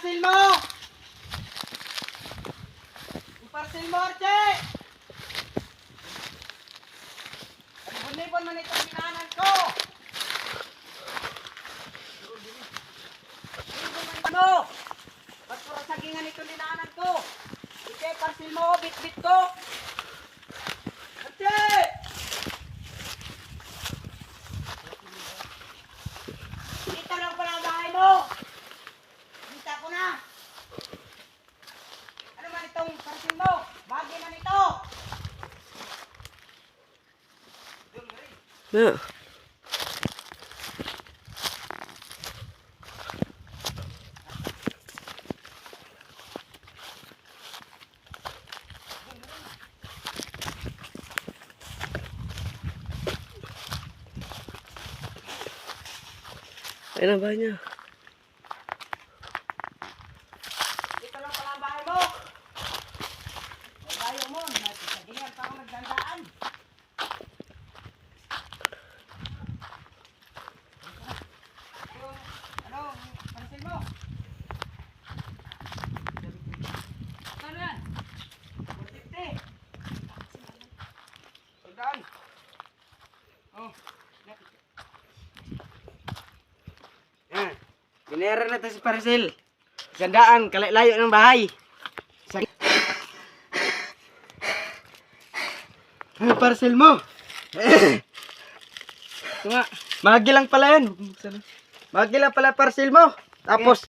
parcel mo! Yung parcel mo, Arche! Libon-libon man itong binahanan ko! Libon man ito! Ba't pura sagingan itong binahanan ko? Ike, parcel mo, bit-bit ko! Arche! Dito lang pala ang bahay mo! Kita ko na! Ano man itong parcel mo? Bagay na nito! Na. Ayun ang bahay niya. Dito lang pala ang bahay mo! Ang layo mo, sagingan pa ako nagdandaan. Ano, parcel mo? Ano yan? 450. Soldaan. Oh, yan. Binera na ito si parcel. Sandaan, layo ng bahay. Ay, parcel mo. Ito nga. Mahagi lang pala yan. Mahagi lang pala parcel mo. Tapos,